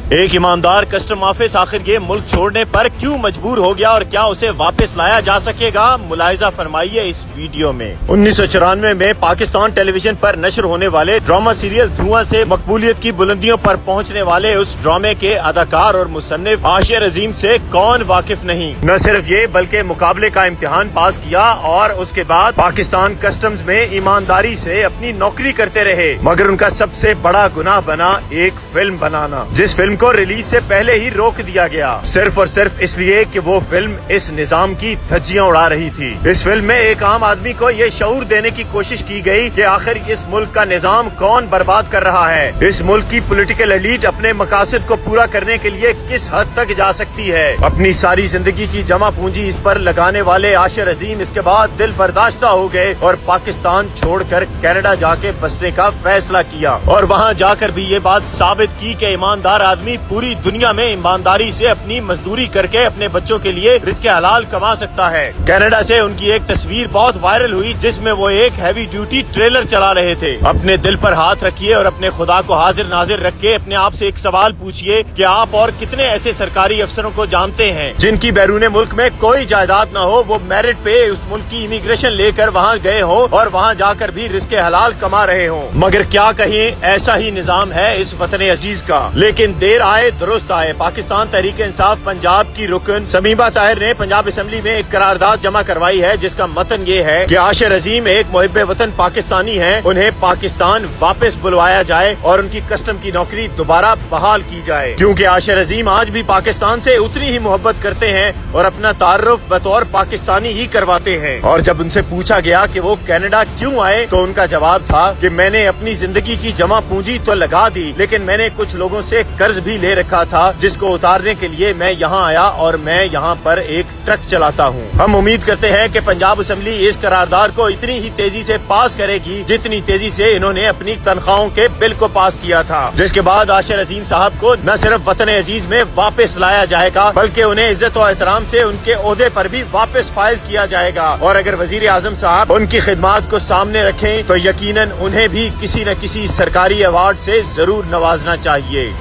ایک ईमानदार custom office आखिर ये मुल्क छोड़ने पर क्यों मजबूर हो गया और क्या उसे वापस लाया जा सकेगा, मुलाहिजा फरमाइए इस वीडियो में। 1994 में पाकिस्तान टेलीविजन पर नशर होने वाले ड्रामा सीरियल धुआं से मकबूलियत की बुलंदियों पर पहुंचने वाले उस ड्रामे के अदाकार और मुसन्निफ आशिर अजीम से कौन वाकिफ नहीं। न सिर्फ ये बल्कि मुकाबले का इम्तिहान पास किया और उसके बाद पाकिस्तान कस्टम्स में ईमानदारी से अपनी नौकरी करते रहे, मगर उनका सबसे बड़ा गुनाह बना एक फिल्म बनाना, जिस फिल्म को रिलीज से पहले ही रोक दिया गया, सिर्फ और सिर्फ इसलिए कि वो फिल्म इस निजाम की धज्जियां उड़ा रही थी। इस फिल्म में एक आम आदमी को ये शऊर देने की कोशिश की गई कि आखिर इस मुल्क का निजाम कौन बर्बाद कर रहा है, इस मुल्क की पॉलिटिकल एलीट अपने मकासद को पूरा करने के लिए किस हद तक जा सकती है। अपनी सारी जिंदगी की जमा पूंजी इस पर लगाने वाले आशिर अजीम इसके बाद दिल बर्दाश्ता हो गए और पाकिस्तान छोड़कर कनाडा जाके बसने का फैसला किया और वहाँ जाकर भी ये बात साबित की कि ईमानदार आदमी पूरी दुनिया में ईमानदारी से अपनी मजदूरी करके अपने बच्चों के लिए रिज़्क़े हलाल कमा सकता है। कनाडा से उनकी एक तस्वीर बहुत वायरल हुई जिसमें वो एक हैवी ड्यूटी ट्रेलर चला रहे थे। अपने दिल पर हाथ रखिए और अपने खुदा को हाजिर नाजिर रख के अपने आप से एक सवाल पूछिए कि आप और कितने ऐसे सरकारी अफसरों को जानते हैं जिनकी बैरून मुल्क में कोई जायदाद न हो, वो मेरिट पे उस मुल्क की इमिग्रेशन लेकर वहाँ गए हो और वहाँ जाकर भी रिज़्क़े हलाल कमा रहे हो। मगर क्या कहें, ऐसा ही निजाम है इस वतन अजीज का। लेकिन देर आए दुरुस्त आए। पाकिस्तान तहरीक इंसाफ पंजाब की रुकन समीबा ताहिर ने पंजाब असेंबली में एक करारदाद जमा करवाई है जिसका मतन ये है कि आशिर अजीम एक मुहिब्बे वतन पाकिस्तानी हैं, उन्हें पाकिस्तान वापस बुलवाया जाए और उनकी कस्टम की नौकरी दोबारा बहाल की जाए, क्योंकि आशिर अजीम आज भी पाकिस्तान से उतनी ही मोहब्बत करते हैं और अपना तारुफ बतौर पाकिस्तानी ही करवाते हैं। और जब उनसे पूछा गया कि वो कनाडा क्यों आए तो उनका जवाब था कि मैंने अपनी जिंदगी की जमा पूंजी तो लगा दी, लेकिन मैंने कुछ लोगों से कर्ज भी ले रखा था जिसको उतारने के लिए मैं यहाँ आया और मैं यहाँ पर एक ट्रक चलाता हूँ। हम उम्मीद करते हैं कि पंजाब असेंबली इस करारदाद को इतनी ही तेजी से पास करेगी जितनी तेजी से इन्होंने अपनी तनख्वाहों के बिल को पास किया था, जिसके बाद आशिर अजीम साहब को न सिर्फ वतन अजीज में वापस लाया जाएगा बल्कि उन्हें इज्जत और एहतराम से उनके ओहदे पर भी वापस फायज किया जाएगा। और अगर वजीर आजम साहब उनकी खिदमात को सामने रखें तो यकीनन उन्हें भी किसी न किसी सरकारी अवार्ड से जरूर नवाजना चाहिए।